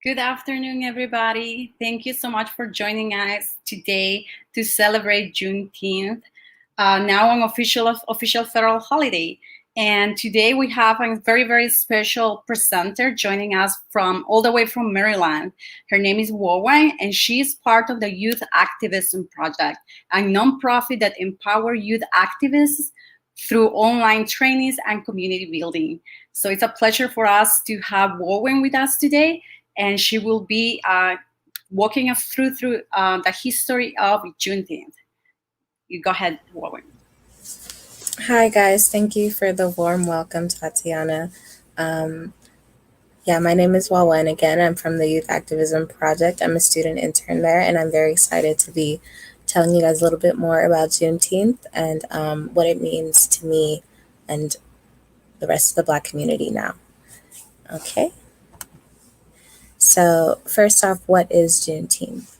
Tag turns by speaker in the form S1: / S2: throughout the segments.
S1: Good afternoon, everybody. Thank you so much for joining us today to celebrate Juneteenth, now an official federal holiday. And today we have a very special presenter joining us from all the way from Maryland. Her name is Wowen, and she is part of the Youth Activism Project, a nonprofit that empowers youth activists through online trainings and community building. So it's a pleasure for us to have Wowen with us today, and she will be walking us through the history of Juneteenth. You go ahead, Warren.
S2: Hi, guys. Thank you for the warm welcome, Tatiana. My name is Wawa, again, I'm from the Youth Activism Project. I'm a student intern there, and I'm very excited to be telling you guys a little bit more about Juneteenth and what it means to me and the rest of the Black community now. Okay. So first off, what is Juneteenth?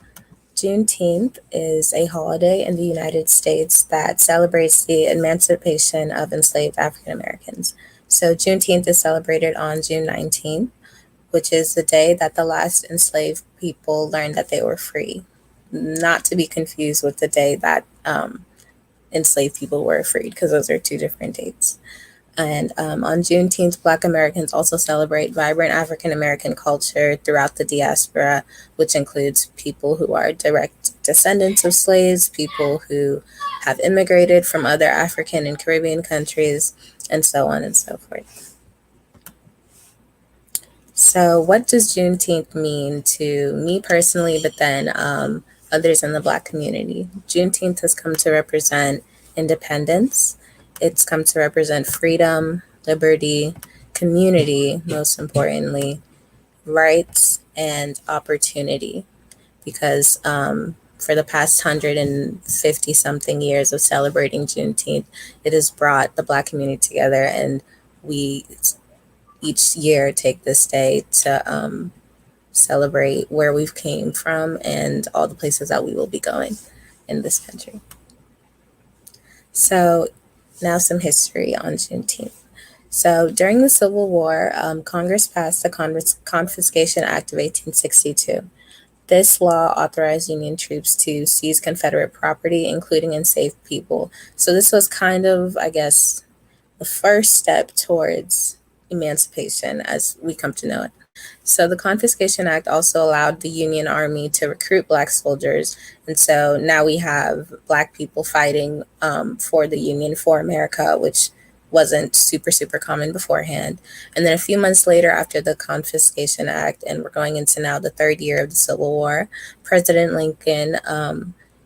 S2: Juneteenth is a holiday in the United States that celebrates the emancipation of enslaved African Americans. So Juneteenth is celebrated on June 19th, which is the day that the last enslaved people learned that they were free, not to be confused with the day that enslaved people were freed, because those are two different dates. And on Juneteenth, Black Americans also celebrate vibrant African American culture throughout the diaspora, which includes people who are direct descendants of slaves, people who have immigrated from other African and Caribbean countries, and so on and so forth. So what does Juneteenth mean to me personally, but then others in the Black community? Juneteenth has come to represent independence. It's come to represent freedom, liberty, community, most importantly, rights, and opportunity. Because for the past 150 something years of celebrating Juneteenth, it has brought the Black community together, and we each year take this day to celebrate where we've came from and all the places that we will be going in this country. So now some history on Juneteenth. So during the Civil War, Congress passed the Confiscation Act of 1862. This law authorized Union troops to seize Confederate property, including enslaved people. So this was kind of, I guess, the first step towards emancipation as we come to know it. So the Confiscation Act also allowed the Union Army to recruit Black soldiers. And so now we have Black people fighting for the Union, for America, which wasn't super common beforehand. And then a few months later, after the Confiscation Act, and we're going into now the third year of the Civil War, President Lincoln,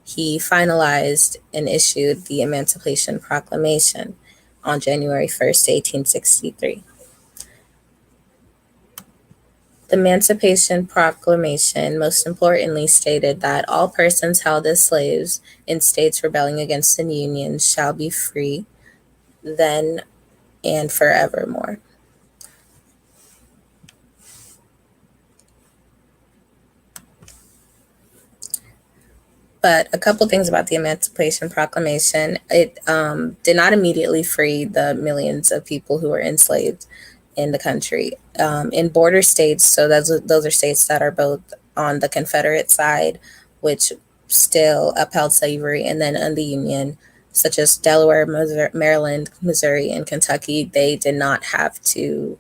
S2: he finalized and issued the Emancipation Proclamation on January 1st, 1863. The Emancipation Proclamation most importantly stated that all persons held as slaves in states rebelling against the Union shall be free, then and forevermore. But a couple things about the Emancipation Proclamation. It did not immediately free the millions of people who were enslaved in the country. In border states, so those are states that are both on the Confederate side, which still upheld slavery, and then on the Union, such as Delaware, Maryland, Missouri, and Kentucky, they did not have to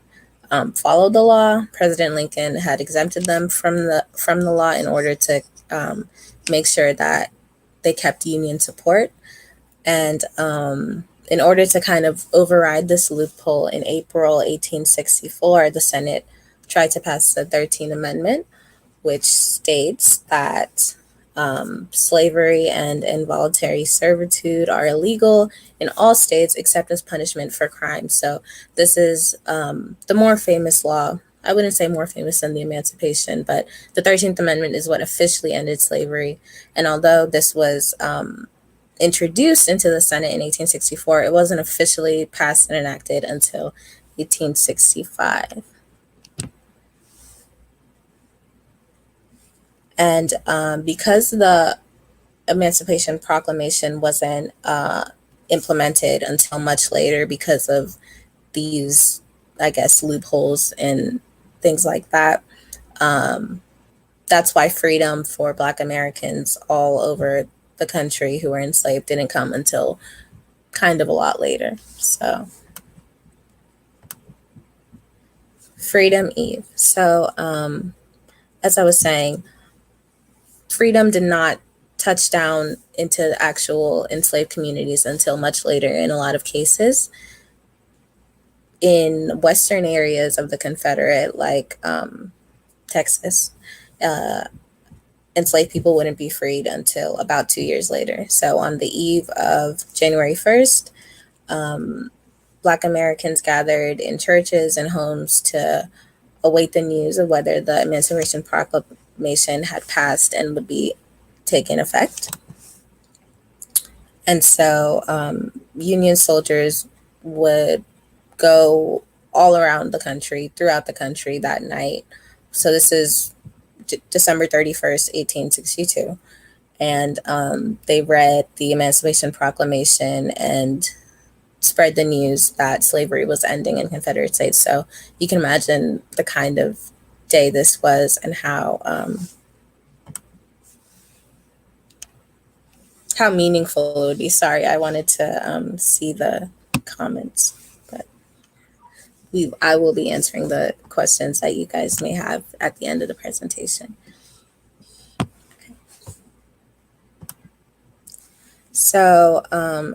S2: follow the law. President Lincoln had exempted them from the law in order to make sure that they kept Union support. And in order to kind of override this loophole, in April 1864, the Senate tried to pass the 13th Amendment, which states that slavery and involuntary servitude are illegal in all states except as punishment for crime. So this is the more famous law. I wouldn't say more famous than the Emancipation, but the 13th Amendment is what officially ended slavery. And although this was introduced into the Senate in 1864, it wasn't officially passed and enacted until 1865. And because the Emancipation Proclamation wasn't implemented until much later because of these, I guess, loopholes and things like that, That's why freedom for Black Americans all over the country who were enslaved didn't come until kind of a lot later. So, Freedom Eve. So, as I was saying, freedom did not touch down into actual enslaved communities until much later in a lot of cases. In western areas of the Confederate, like Texas, enslaved people wouldn't be freed until about 2 years later. So on the eve of January 1st, Black Americans gathered in churches and homes to await the news of whether the Emancipation Proclamation had passed and would be taken effect. And so Union soldiers would go all around the country, throughout the country that night. So this is December 31st, 1862. And they read the Emancipation Proclamation and spread the news that slavery was ending in Confederate States. So you can imagine the kind of day this was and how meaningful it would be. Sorry, I wanted to see the comments, but I will be answering the questions that you guys may have at the end of the presentation. Okay. So,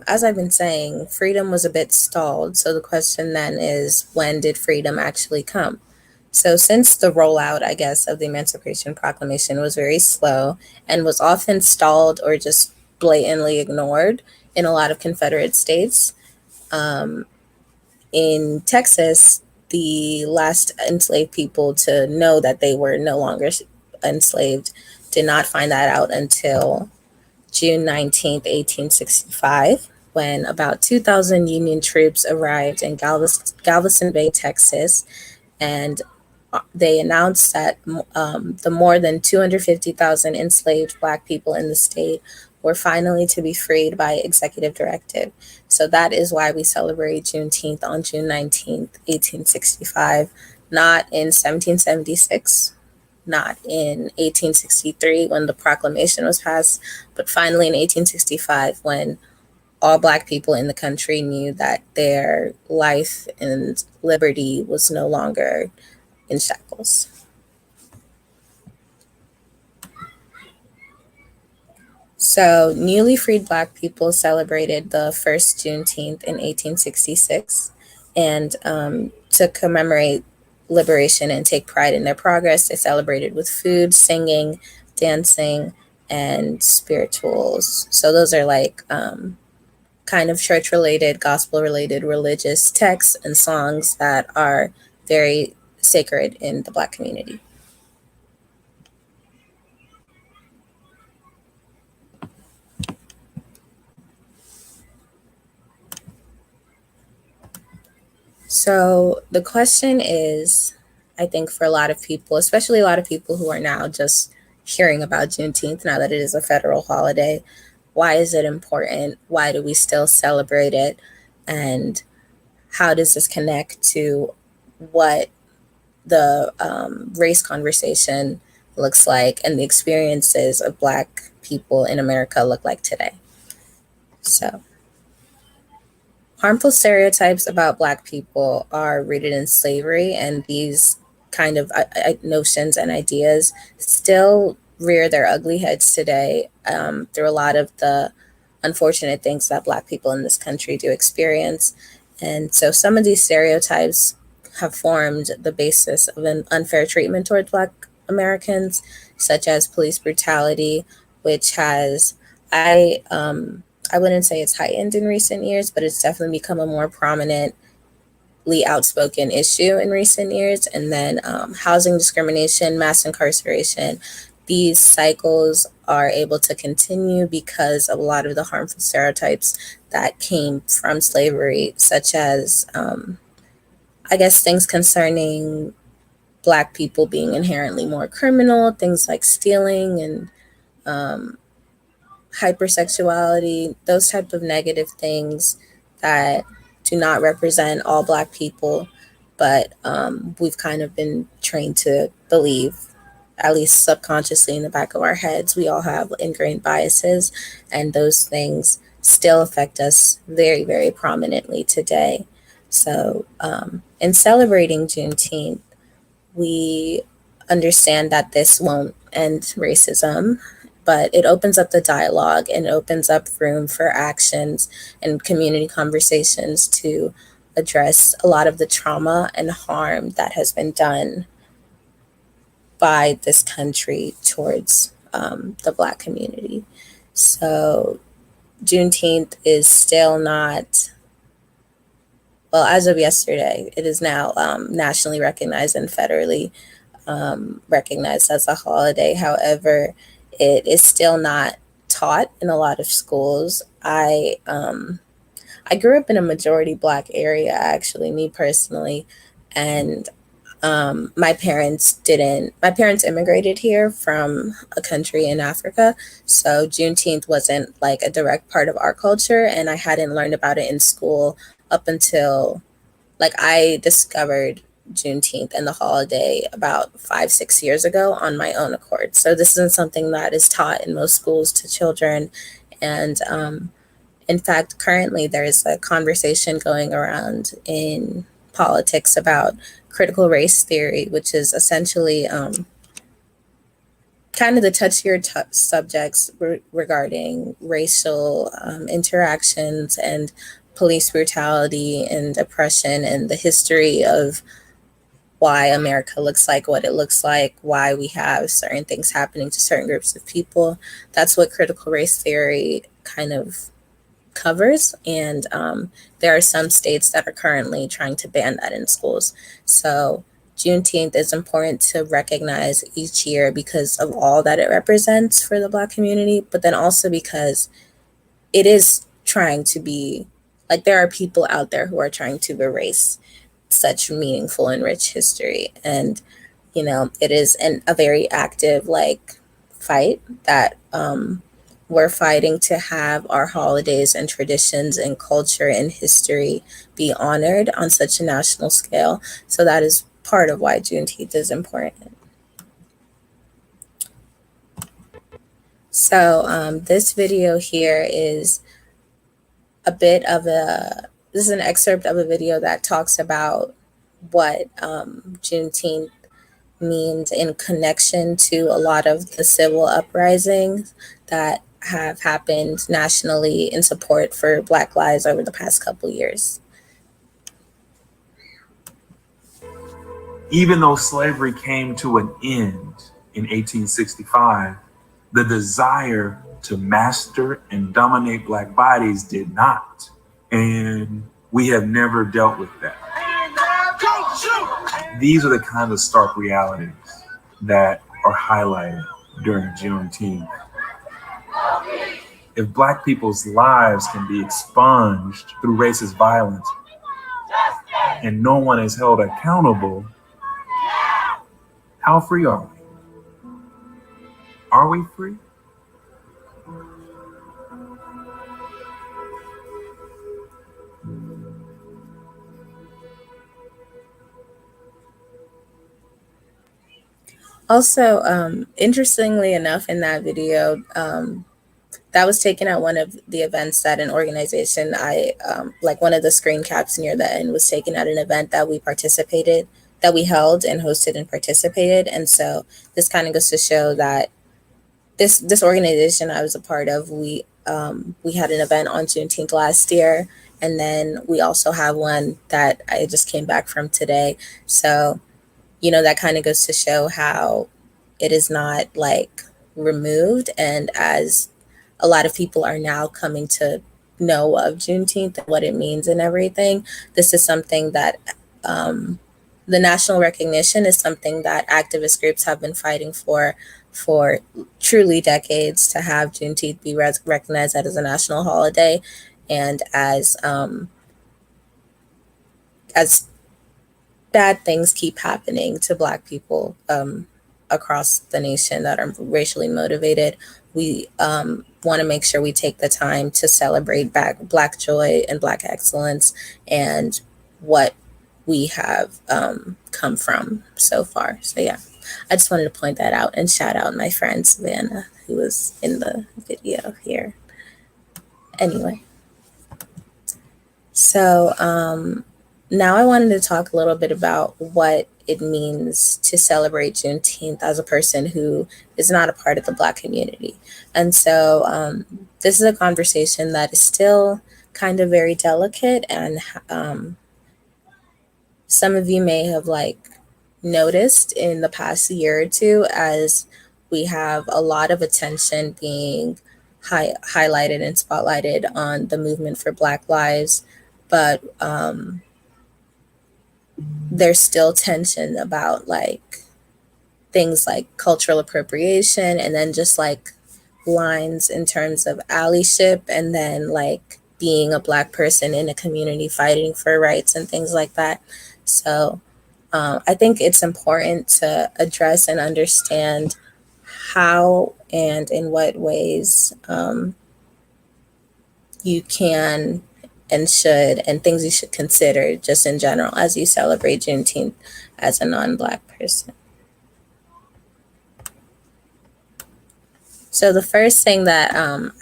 S2: as I've been saying, freedom was a bit stalled. So the question then is, when did freedom actually come? So since the rollout, I guess, of the Emancipation Proclamation was very slow and was often stalled or just blatantly ignored in a lot of Confederate states. In Texas, the last enslaved people to know that they were no longer enslaved did not find that out until June 19th, 1865, when about 2,000 Union troops arrived in Galveston Bay, Texas, and they announced that the more than 250,000 enslaved Black people in the state were finally to be freed by executive directive. So that is why we celebrate Juneteenth on June 19th, 1865, not in 1776, not in 1863 when the proclamation was passed, but finally in 1865 when all Black people in the country knew that their life and liberty was no longer in shackles. So newly freed Black people celebrated the first Juneteenth in 1866, and to commemorate liberation and take pride in their progress, they celebrated with food, singing, dancing, and spirituals. So those are like kind of church-related, gospel-related, religious texts and songs that are very sacred in the Black community. So the question is, I think for a lot of people, especially a lot of people who are now just hearing about Juneteenth now that it is a federal holiday, why is it important? Why do we still celebrate it? And how does this connect to what the race conversation looks like and the experiences of Black people in America look like today? So, harmful stereotypes about Black people are rooted in slavery, and these kind of notions and ideas still rear their ugly heads today through a lot of the unfortunate things that Black people in this country do experience. And so some of these stereotypes have formed the basis of an unfair treatment towards Black Americans, such as police brutality, which has, I wouldn't say it's heightened in recent years, but it's definitely become a more prominently outspoken issue in recent years. And then housing discrimination, mass incarceration, these cycles are able to continue because of a lot of the harmful stereotypes that came from slavery, such as, I guess, things concerning Black people being inherently more criminal, things like stealing and hypersexuality, those type of negative things that do not represent all Black people, but we've kind of been trained to believe at least subconsciously in the back of our heads, we all have ingrained biases, and those things still affect us very, very prominently today. So, in celebrating Juneteenth, we understand that this won't end racism, but it opens up the dialogue and opens up room for actions and community conversations to address a lot of the trauma and harm that has been done by this country towards the Black community. So Juneteenth is still not, well, as of yesterday, it is now nationally recognized and federally recognized as a holiday. However, it is still not taught in a lot of schools. I grew up in a majority Black area, actually, me personally, and my parents didn't. My parents immigrated here from a country in Africa, so Juneteenth wasn't like a direct part of our culture, and I hadn't learned about it in school up until like I discovered Juneteenth and the holiday about 5, 6 years ago on my own accord. So this isn't something that is taught in most schools to children, and in fact, currently there's a conversation going around in politics about critical race theory, which is essentially kind of the touchier subjects regarding racial interactions and police brutality and oppression and the history of why America looks like what it looks like, why we have certain things happening to certain groups of people. That's what critical race theory kind of covers, and there are some states that are currently trying to ban that in schools. So Juneteenth is important to recognize each year because of all that it represents for the Black community, but then also because it is trying to be like there are people out there who are trying to erase such meaningful and rich history, and it is a very active like fight that we're fighting to have our holidays and traditions and culture and history be honored on such a national scale. So that is part of why Juneteenth is important. So this video here is this is an excerpt of a video that talks about what Juneteenth means in connection to a lot of the civil uprisings that have happened nationally in support for Black lives over the past couple years.
S3: Even though slavery came to an end in 1865, the desire to master and dominate Black bodies did not. And we have never dealt with that. These are the kind of stark realities that are highlighted during Juneteenth. If Black people's lives can be expunged through racist violence and no one is held accountable, how free are we? Are we free?
S2: Also, interestingly enough, in that video, that was taken at one of the events that an organization like one of the screen caps near the end was taken at an event that we held and hosted and participated. And so this kind of goes to show that this organization I was a part of, we had an event on Juneteenth last year, and then we also have one that I just came back from today. So that kind of goes to show how it is not like removed. And as a lot of people are now coming to know of Juneteenth and what it means and everything, this is something that the national recognition is something that activist groups have been fighting for truly decades, to have Juneteenth be recognized as a national holiday. And as bad things keep happening to Black people across the nation that are racially motivated, we want to make sure we take the time to celebrate Black joy and Black excellence and what we have come from so far. So yeah. I just wanted to point that out and shout out my friend Savannah, who was in the video here. Anyway, so now I wanted to talk a little bit about what it means to celebrate Juneteenth as a person who is not a part of the Black community. And so this is a conversation that is still kind of very delicate, and some of you may have noticed in the past year or two, as we have a lot of attention being highlighted and spotlighted on the movement for Black lives, but there's still tension about things like cultural appropriation, and then just lines in terms of allyship, and then being a Black person in a community fighting for rights and things like that. So I think it's important to address and understand how and in what ways you can and should, and things you should consider just in general as you celebrate Juneteenth as a non-Black person. So the first thing that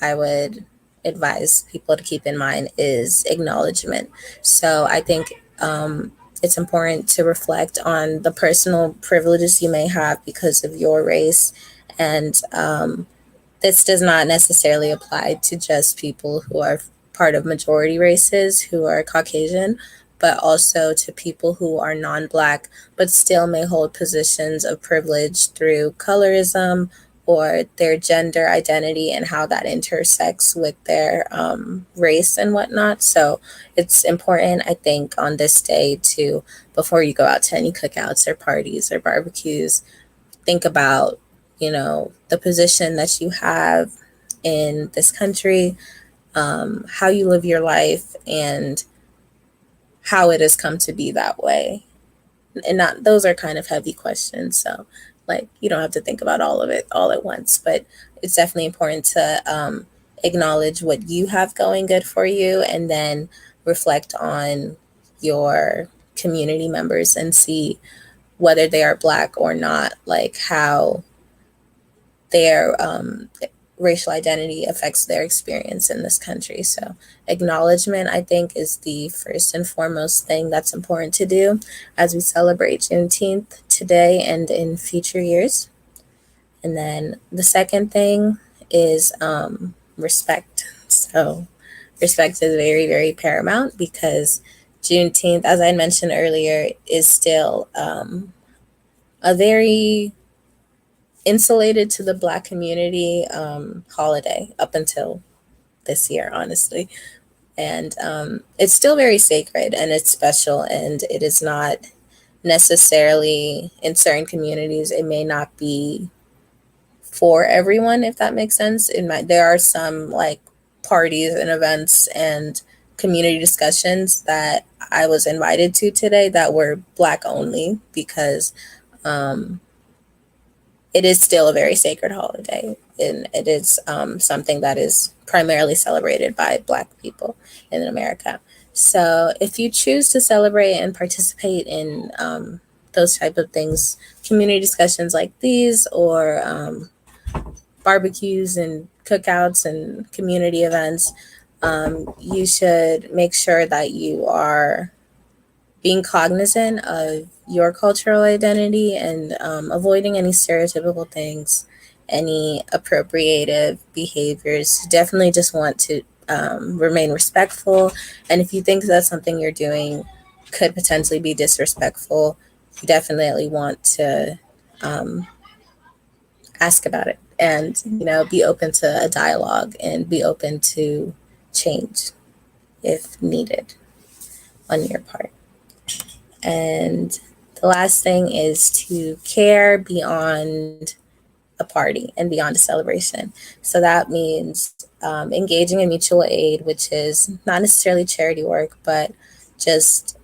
S2: I would advise people to keep in mind is acknowledgement. So I think it's important to reflect on the personal privileges you may have because of your race. And this does not necessarily apply to just people who are part of majority races who are Caucasian, but also to people who are non-Black, but still may hold positions of privilege through colorism or their gender identity and how that intersects with their race and whatnot. So it's important, I think, on this day to, before you go out to any cookouts or parties or barbecues, think about, the position that you have in this country, how you live your life, and how it has come to be that way. And those are kind of heavy questions. So you don't have to think about all of it all at once, but it's definitely important to acknowledge what you have going good for you, and then reflect on your community members and see whether they are Black or not, how their racial identity affects their experience in this country. So acknowledgement, I think, is the first and foremost thing that's important to do as we celebrate Juneteenth today and in future years. And then the second thing is respect. So respect is very, very paramount, because Juneteenth, as I mentioned earlier, is still a very insulated to the Black community holiday up until this year, honestly. And it's still very sacred, and it's special, and it is not necessarily, in certain communities, it may not be for everyone, if that makes sense. There are some parties and events and community discussions that I was invited to today that were Black only, because it is still a very sacred holiday, and it is something that is primarily celebrated by Black people in America. So if you choose to celebrate and participate in those type of things, community discussions like these, or barbecues and cookouts and community events, you should make sure that you are being cognizant of your cultural identity, and avoiding any stereotypical things, any appropriative behaviors. Definitely just want to remain respectful. And if you think that something you're doing could potentially be disrespectful, you definitely want to ask about it, and be open to a dialogue, and be open to change if needed on your part. And the last thing is to care beyond a party and beyond a celebration. So that means engaging in mutual aid, which is not necessarily charity work, but just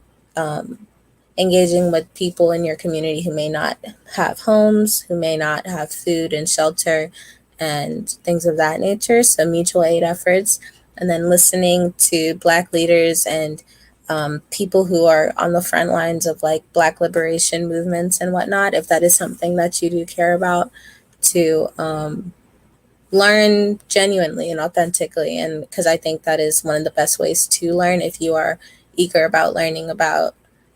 S2: engaging with people in your community who may not have homes, who may not have food and shelter and things of that nature. So mutual aid efforts, and then listening to Black leaders and people who are on the front lines of like Black liberation movements and whatnot, if that is something that you do care about, to learn genuinely and authentically. And because I think that is one of the best ways to learn, if you are eager about learning about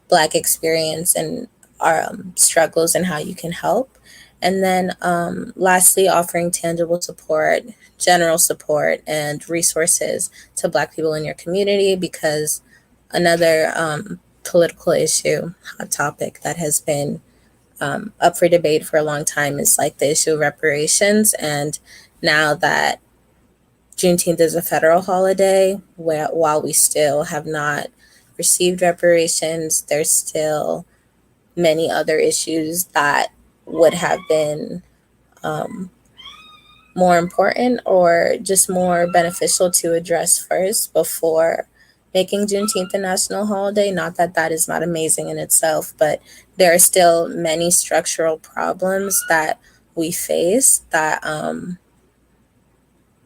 S2: Black experience and struggles and how you can help. And then lastly, offering tangible support, general support, and resources to Black people in your community, because another political issue, hot topic that has been up for debate for a long time is like the issue of reparations. And now that Juneteenth is a federal holiday, while we still have not received reparations, there's still many other issues that would have been more important or just more beneficial to address first before making Juneteenth a national holiday. Not that that is not amazing in itself, but there are still many structural problems that we face that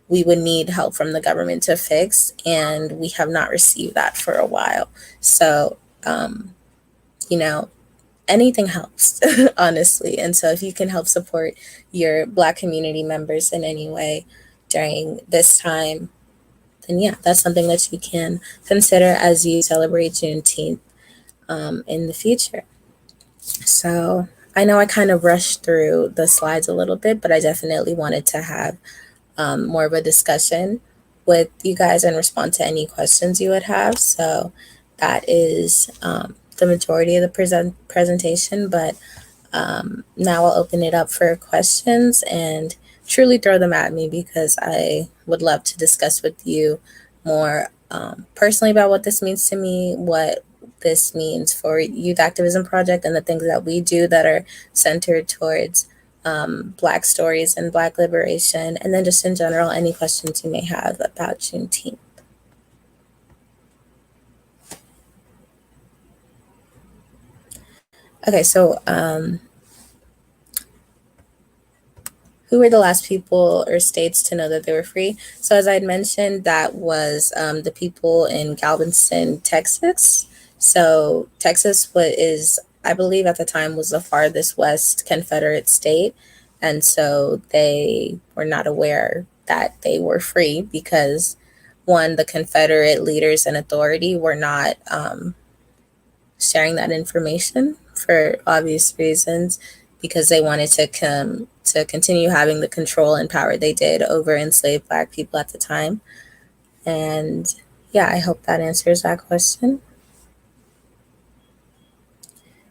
S2: we would need help from the government to fix, and we have not received that for a while. So, you know, anything helps, honestly. And so if you can help support your Black community members in any way during this time, then yeah, that's something that you can consider as you celebrate Juneteenth in the future. So I know I kind of rushed through the slides a little bit, but I definitely wanted to have more of a discussion with you guys and respond to any questions you would have. So that is the majority of the presentation, but now I'll open it up for questions, and truly throw them at me, because I would love to discuss with you more personally about what this means to me, what this means for Youth Activism Project, and the things that we do that are centered towards Black stories and Black liberation, and then just in general, any questions you may have about Juneteenth. Okay, so who were the last people or states to know that they were free? So as I had mentioned, that was the people in Galveston, Texas. So Texas is, I believe at the time, was the farthest west Confederate state. And so they were not aware that they were free because, one, the Confederate leaders and authority were not sharing that information for obvious reasons, because they wanted to continue having the control and power they did over enslaved Black people at the time. And yeah, I hope that answers that question.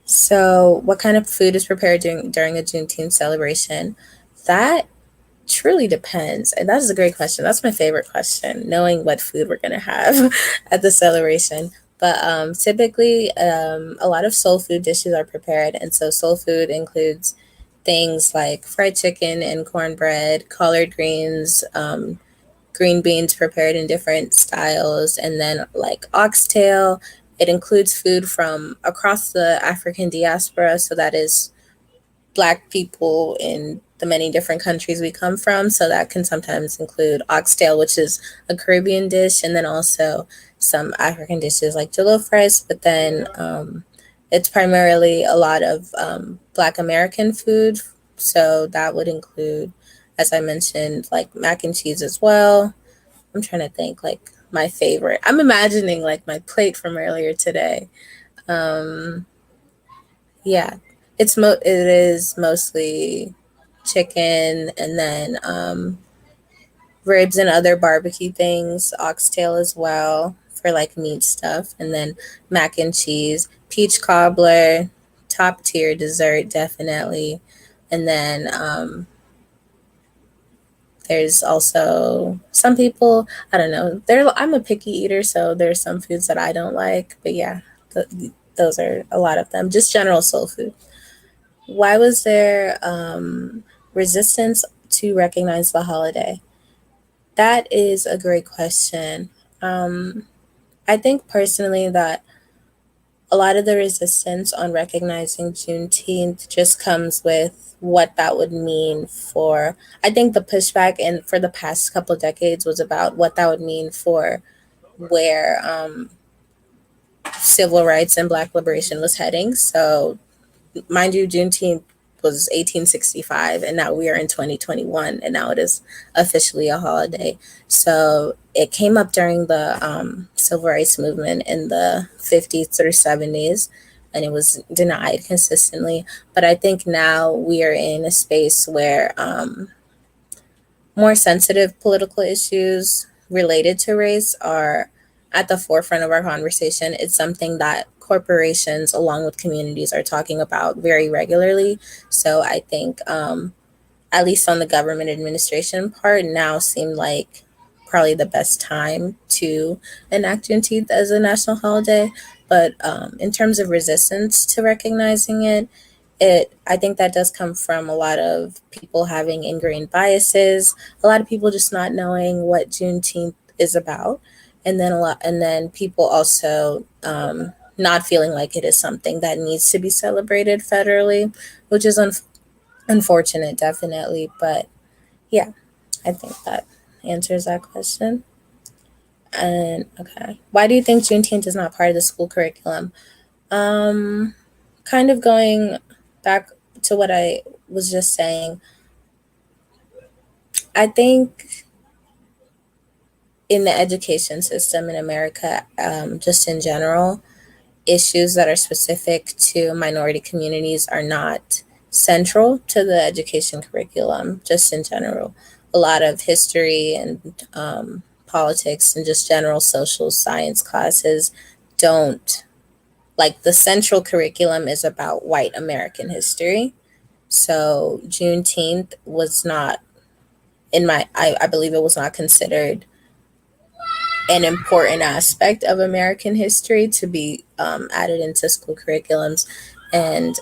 S2: So what kind of food is prepared during a Juneteenth celebration? That truly depends. And that is a great question. That's my favorite question, knowing what food we're going to have at the celebration. But typically, a lot of soul food dishes are prepared. And so soul food includes things like fried chicken and cornbread, collard greens, green beans prepared in different styles, and then like oxtail. It includes food from across the African diaspora. So that is Black people in the many different countries we come from. So that can sometimes include oxtail, which is a Caribbean dish, and then also some African dishes like jollof rice. But then it's primarily a lot of Black American food. So that would include, as I mentioned, like mac and cheese as well. I'm trying to think like my favorite. I'm imagining like my plate from earlier today. Yeah, it is mostly chicken, and then ribs and other barbecue things, oxtail as well for like meat stuff, and then mac and cheese, peach cobbler, top tier dessert definitely, and then there's also some people, I don't know, I'm a picky eater, so there's some foods that I don't like, but yeah, those are a lot of them, just general soul food. Why was there resistance to recognize the holiday? That is a great question. I think personally that a lot of the resistance on recognizing Juneteenth just comes with what that would mean for, I think the pushback for the past couple decades was about what that would mean for where civil rights and Black liberation was heading. So, mind you, Juneteenth was 1865, and now we are in 2021, and now it is officially a holiday. So it came up during the civil rights movement in the 50s or 70s, and it was denied consistently. But I think now we are in a space where more sensitive political issues related to race are at the forefront of our conversation. It's something that corporations, along with communities, are talking about very regularly. So I think, at least on the government administration part, now seemed like probably the best time to enact Juneteenth as a national holiday. But in terms of resistance to recognizing it, I think that does come from a lot of people having ingrained biases, a lot of people just not knowing what Juneteenth is about, and then people also not feeling like it is something that needs to be celebrated federally, which is unfortunate, definitely. But yeah, I think that answers that question. And okay, why do you think Juneteenth is not part of the school curriculum? Kind of going back to what I was just saying, I think in the education system in America, just in general, issues that are specific to minority communities are not central to the education curriculum, just in general. A lot of history and politics and just general social science classes don't, like, the central curriculum is about white American history. So Juneteenth was not, I believe it was not considered an important aspect of American history to be added into school curriculums. And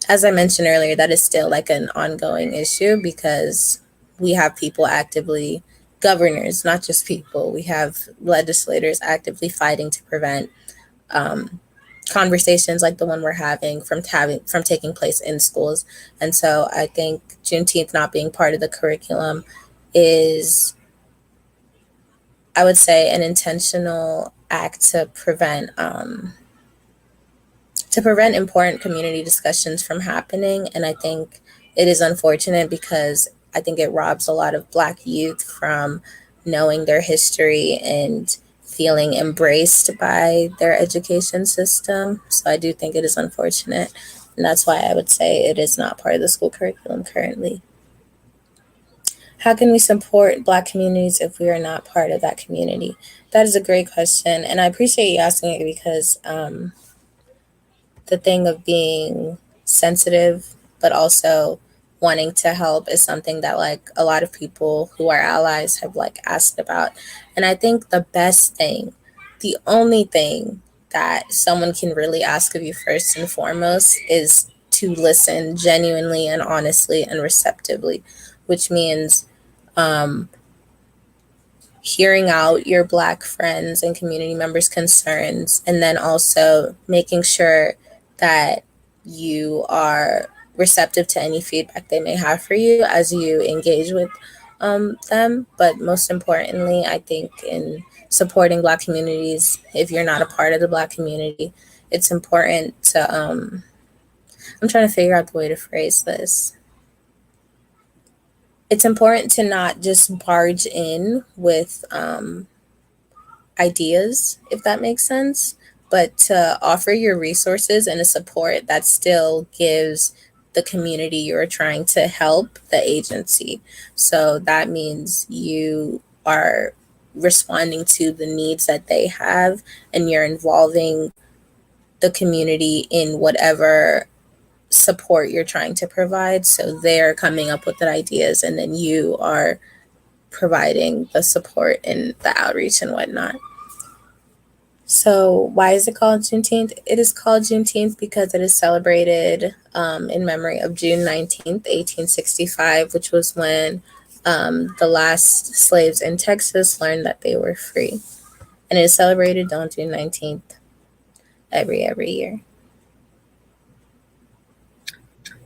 S2: as I mentioned earlier, that is still like an ongoing issue because we have people actively, governors, not just people, we have legislators actively fighting to prevent conversations like the one we're having from taking place in schools. And so I think Juneteenth not being part of the curriculum is, I would say, an intentional act to prevent important community discussions from happening. And I think it is unfortunate because I think it robs a lot of Black youth from knowing their history and feeling embraced by their education system. So I do think it is unfortunate. And that's why I would say it is not part of the school curriculum currently. How can we support Black communities if we are not part of that community? That is a great question. And I appreciate you asking it because the thing of being sensitive, but also wanting to help is something that like a lot of people who are allies have like asked about. And I think the only thing that someone can really ask of you first and foremost is to listen genuinely and honestly and receptively, which means hearing out your Black friends and community members' concerns, and then also making sure that you are receptive to any feedback they may have for you as you engage with them. But most importantly, I think in supporting Black communities, if you're not a part of the Black community, it's important to, I'm trying to figure out the way to phrase this. It's important to not just barge in with ideas, if that makes sense, but to offer your resources and a support that still gives the community you're trying to help the agency. So that means you are responding to the needs that they have and you're involving the community in whatever support you're trying to provide. So they're coming up with the ideas and then you are providing the support and the outreach and whatnot. So why is it called Juneteenth? It is called Juneteenth because it is celebrated in memory of June 19th, 1865, which was when the last slaves in Texas learned that they were free. And it is celebrated on June 19th every year.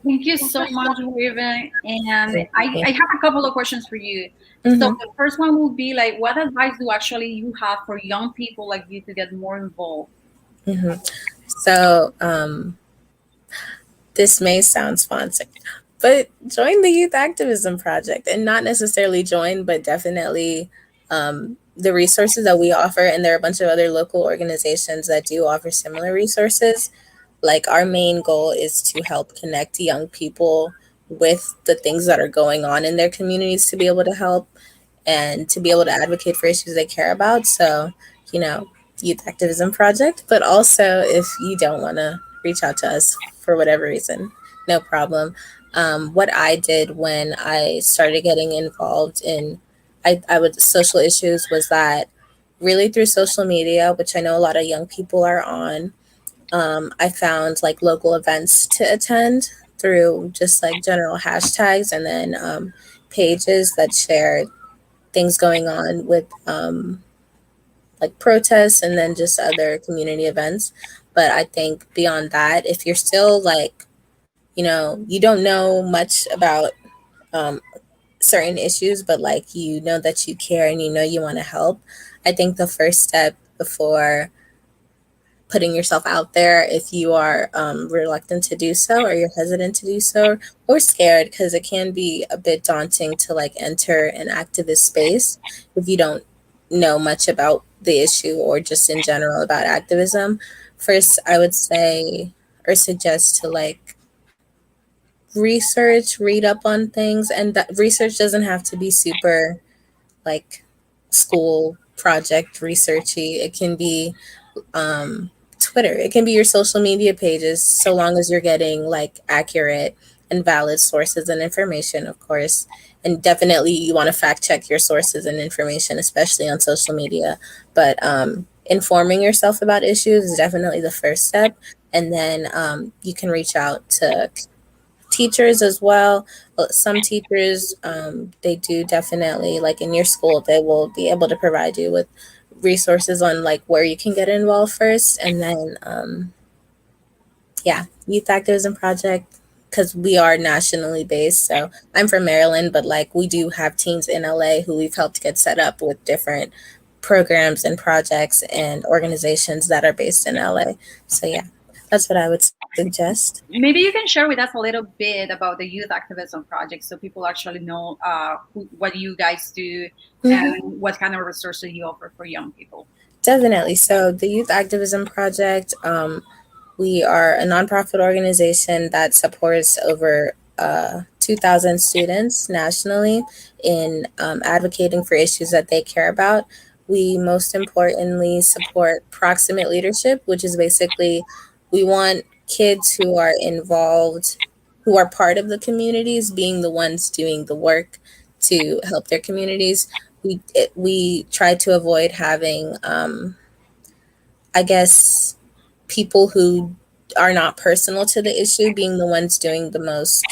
S1: Thank you so much, Raven. And I have a couple of questions for you. So
S2: Mm-hmm.
S1: the first one will be like, what advice do actually you have for young people like you to get more involved?
S2: Mm-hmm. So this may sound sponsored, but join the Youth Activism Project, and not necessarily join, but definitely the resources that we offer. And there are a bunch of other local organizations that do offer similar resources. Like, our main goal is to help connect young people with the things that are going on in their communities to be able to help and to be able to advocate for issues they care about. So, you know, Youth Activism Project. But also, if you don't want to reach out to us for whatever reason, no problem. What I did when I started getting involved in I would social issues was that really through social media, which I know a lot of young people are on, I found like local events to attend through just like general hashtags, and then pages that shared things going on with like protests and then just other community events. But I think beyond that, if you're still like, you don't know much about um, certain issues, but like you know that you care and you know you want to help, I think the first step before putting yourself out there, if you are reluctant to do so, or you're hesitant to do so, or scared, because it can be a bit daunting to like enter an activist space if you don't know much about the issue or just in general about activism. First, I would say or suggest to like research, read up on things, and that research doesn't have to be super like school project researchy. It can be Twitter. It can be your social media pages, so long as you're getting like accurate and valid sources and information, of course. And definitely, you want to fact check your sources and information, especially on social media. But informing yourself about issues is definitely the first step. And then you can reach out to teachers as well. Some teachers, they do definitely, like in your school, they will be able to provide you with resources on like where you can get involved first. And then yeah, Youth Activism Project, because we are nationally based. So I'm from Maryland, but like we do have teams in LA who we've helped get set up with different programs and projects and organizations that are based in LA. So yeah, that's what I would suggest.
S1: Maybe you can share with us a little bit about the Youth Activism Project so people actually know what you guys do
S2: Mhm.
S1: and what kind of resources you offer for young people.
S2: Definitely. So the Youth Activism Project, we are a nonprofit organization that supports over 2,000 students nationally in advocating for issues that they care about. We most importantly support proximate leadership, which is basically we want kids who are involved, who are part of the communities, being the ones doing the work to help their communities. We try to avoid having, I guess, people who are not personal to the issue being the ones doing the most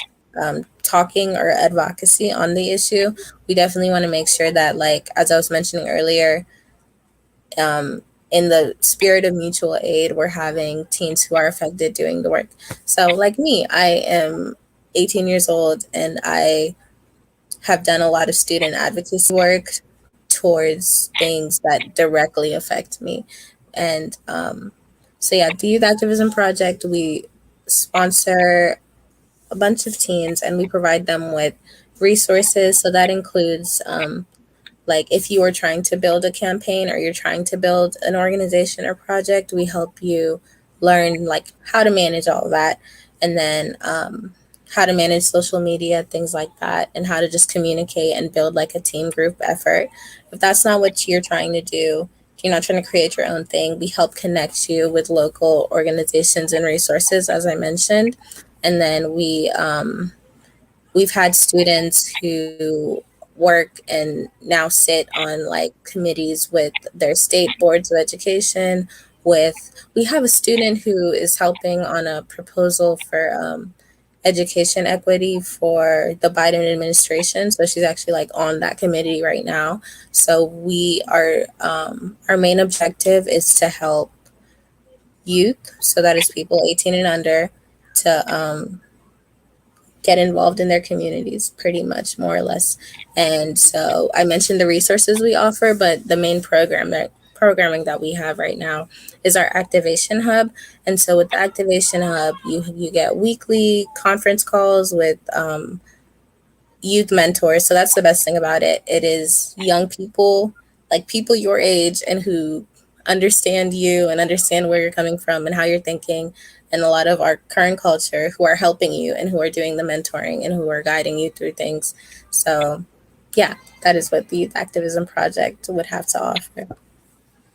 S2: talking or advocacy on the issue. We definitely want to make sure that, like, as I was mentioning earlier, in the spirit of mutual aid, we're having teens who are affected doing the work. So, like me, I am 18 years old and I have done a lot of student advocacy work towards things that directly affect me. And so, yeah, the Youth Activism Project, we sponsor a bunch of teens and we provide them with resources. So that includes like if you are trying to build a campaign or you're trying to build an organization or project, we help you learn like how to manage all of that, and then how to manage social media, things like that, and how to just communicate and build like a team group effort. If that's not what you're trying to do, if you're not trying to create your own thing, we help connect you with local organizations and resources, as I mentioned. And then we've had students who work and now sit on like committees with their state boards of education. We have a student who is helping on a proposal for education equity for the Biden administration. So she's actually like on that committee right now. So we are our main objective is to help youth, so that is people 18 and under, to get involved in their communities, pretty much, more or less. And so I mentioned the resources we offer, but the main programming that we have right now is our activation hub. And so with the activation hub, you get weekly conference calls with youth mentors. So that's the best thing about it. It is young people, like people your age and who understand you and understand where you're coming from and how you're thinking, and a lot of our current culture, who are helping you and who are doing the mentoring and who are guiding you through things. So yeah, that is what the Youth Activism Project would have to offer.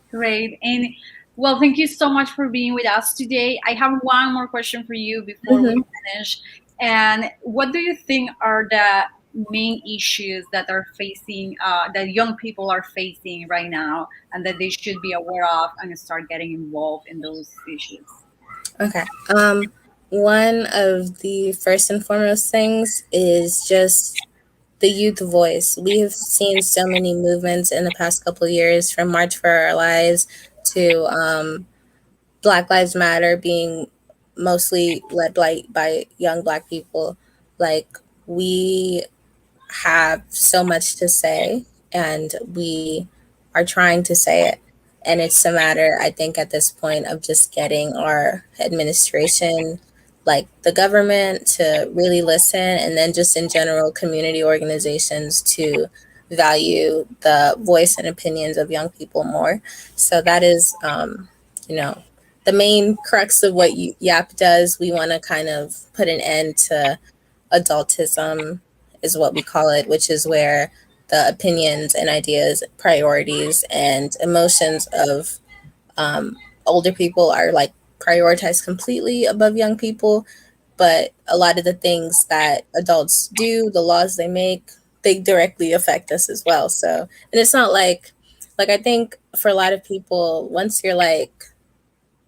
S1: Great. And well, thank you so much for being with us today. I have one more question for you before we finish. And what do you think are the main issues that are facing, that young people are facing right now, and that they should be aware of and start getting involved in those issues?
S2: Okay. One of the first and foremost things is just the youth voice. We have seen so many movements in the past couple of years, from March for Our Lives to Black Lives Matter, being mostly led by young Black people. Like, we have so much to say, and we are trying to say it. And it's a matter, I think, at this point, of just getting our administration, like the government, to really listen, and then just in general, community organizations to value the voice and opinions of young people more. So that is, the main crux of what YAP does. We want to kind of put an end to adultism, is what we call it, which is where the opinions and ideas, priorities, and emotions of older people are like prioritized completely above young people. But a lot of the things that adults do, the laws they make, they directly affect us as well. So, and it's not like I think for a lot of people, once you're like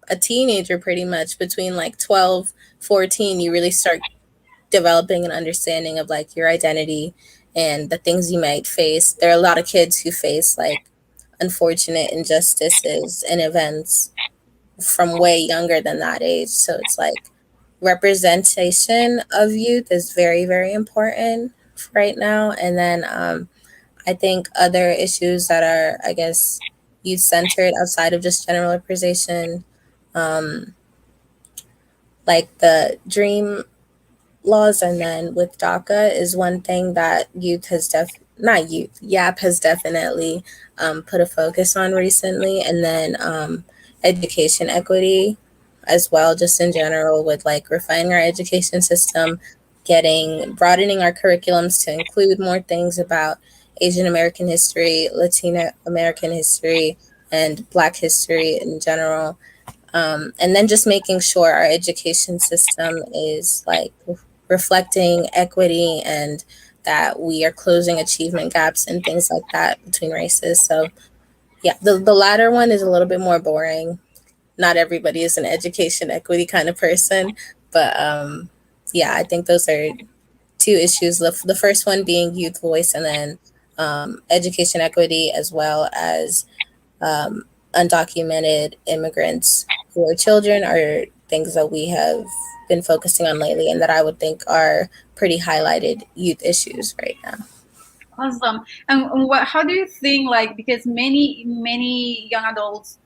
S2: a teenager, pretty much between like 12, 14, you really start developing an understanding of like your identity and the things you might face. There are a lot of kids who face like unfortunate injustices and events from way younger than that age. So it's like representation of youth is very, very important right now. And then I think other issues that are, I guess, youth centered outside of just general representation, like the dream laws, and then with DACA is one thing that YAP has definitely put a focus on recently, and then education equity as well, just in general, with like refining our education system, broadening our curriculums to include more things about Asian American history, Latina American history, and Black history in general. And then just making sure our education system is like reflecting equity, and that we are closing achievement gaps and things like that between races. So yeah, the latter one is a little bit more boring. Not everybody is an education equity kind of person, but yeah, I think those are two issues. The first one being youth voice, and then education equity, as well as undocumented immigrants who are children, are things that we have been focusing on lately, and that I would think are pretty highlighted youth issues right now.
S1: Awesome. And how do you think, like, because many young adults,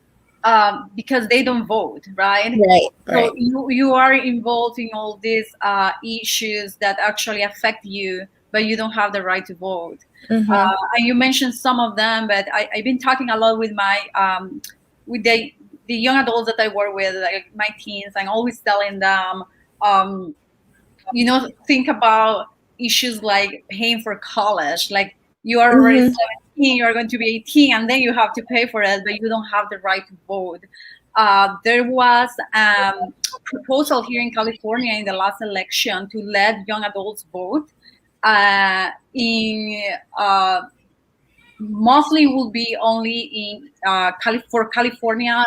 S1: because they don't vote, right?
S2: Right.
S1: So you are involved in all these issues that actually affect you, but you don't have the right to vote.
S2: Mm-hmm.
S1: And you mentioned some of them, but I've been talking a lot with with the young adults that I work with, like my teens. I'm always telling them, think about issues like paying for college. Like, you are already 17, you are going to be 18, and then you have to pay for it, but you don't have the right to vote. There was a proposal here in California in the last election to let young adults vote. Mostly will be only in for California,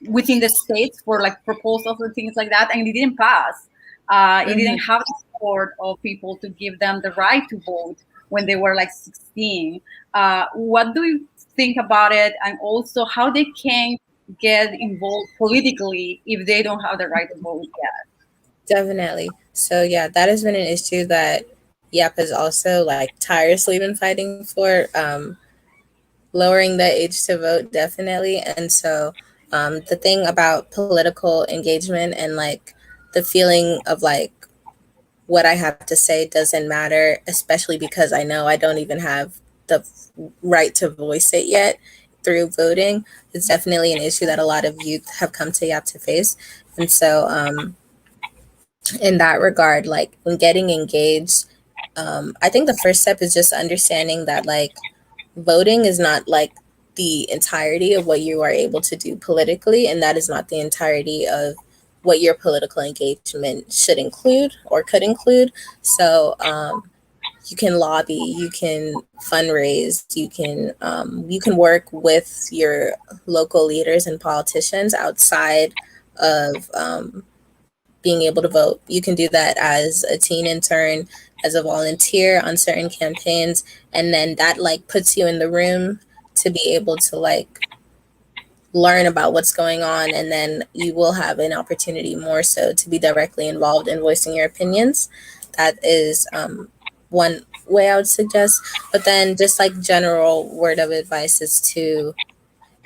S1: within the states, for like proposals and things like that, and it didn't pass. It didn't have the support of people to give them the right to vote when they were like 16. What do you think about it, and also how they can get involved politically if they don't have the right to vote yet?
S2: Definitely. So yeah, that has been an issue that YAP has also like tirelessly been fighting for. Lowering the age to vote, definitely. And so the thing about political engagement and like the feeling of like what I have to say doesn't matter, especially because I know I don't even have the right to voice it yet through voting, is definitely an issue that a lot of youth have come to YAP to face. And so in that regard, like when getting engaged, I think the first step is just understanding that like voting is not like the entirety of what you are able to do politically, and that is not the entirety of what your political engagement should include or could include. So you can lobby, you can fundraise, you can work with your local leaders and politicians outside of being able to vote. You can do that as a teen intern, as a volunteer on certain campaigns, and then that like puts you in the room to be able to like learn about what's going on, and then you will have an opportunity more so to be directly involved in voicing your opinions. That is one way I would suggest. But then just like general word of advice is to,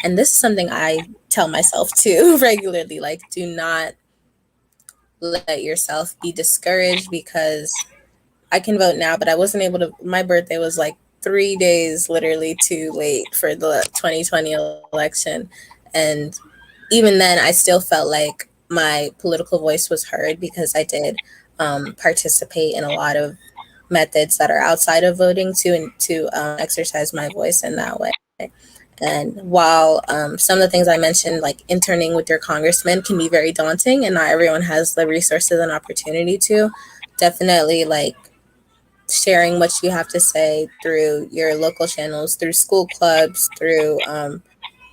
S2: and this is something I tell myself too regularly, like do not let yourself be discouraged because I can vote now, but I wasn't able to. My birthday was like 3 days literally too late for the 2020 election. And even then, I still felt like my political voice was heard because I did participate in a lot of methods that are outside of voting to exercise my voice in that way. And while some of the things I mentioned, like interning with your congressman, can be very daunting, and not everyone has the resources and opportunity to, definitely like sharing what you have to say through your local channels, through school clubs, through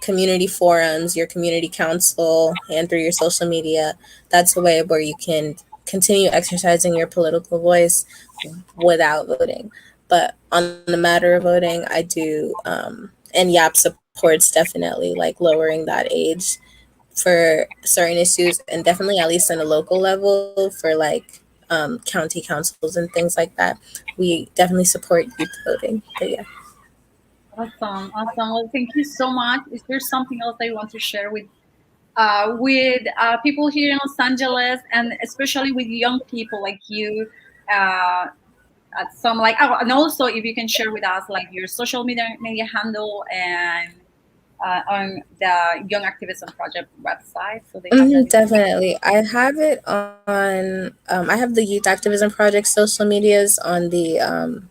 S2: community forums, your community council, and through your social media. That's a way where you can continue exercising your political voice without voting. But on the matter of voting, I do, and YAP supports definitely like lowering that age for certain issues, and definitely at least on a local level for like county councils and things like that. We definitely support youth voting. But yeah.
S1: Awesome, awesome. Well, thank you so much. Is there something else that you want to share with people here in Los Angeles, and especially with young people like you? Uh, some like, oh, and also if you can share with us like your social media handle and on the Young Activism Project website, so they have that.
S2: Definitely. I have it on, I have the Youth Activism Project social medias on the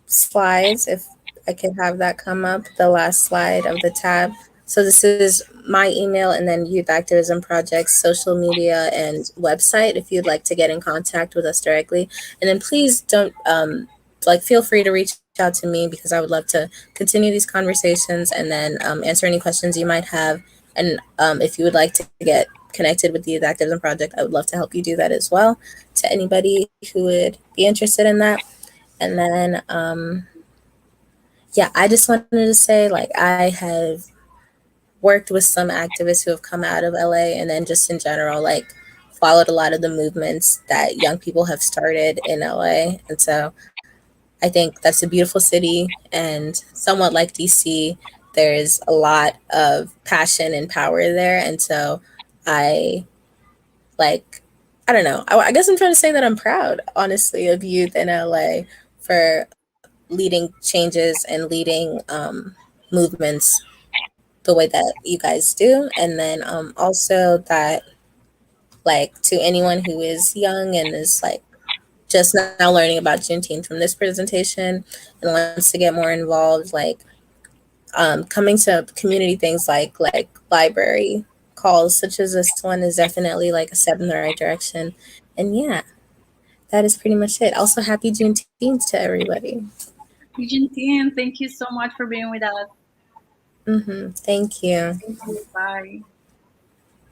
S2: slides. If I could have that come up, the last slide of the tab. So this is my email, and then Youth Activism Project's social media and website if you'd like to get in contact with us directly. And then please don't like feel free to reach out to me because I would love to continue these conversations and then answer any questions you might have. And if you would like to get connected with the Youth Activism Project, I would love to help you do that as well, to anybody who would be interested in that. And then yeah, I just wanted to say like I have worked with some activists who have come out of LA, and then just in general like followed a lot of the movements that young people have started in LA. And so I think that's a beautiful city, and somewhat like DC, there's a lot of passion and power there. And so I like, I don't know, I guess I'm trying to say that I'm proud, honestly, of youth in LA for leading changes and leading movements the way that you guys do. And then also that like to anyone who is young and is like just now learning about Juneteenth from this presentation and wants to get more involved, like coming to community things like library calls such as this one is definitely like a step in the right direction. And yeah, that is pretty much it. Also, happy Juneteenth to everybody.
S1: Juneteenth, thank you so much for being with us.
S2: Thank you.
S1: Thank you. Bye.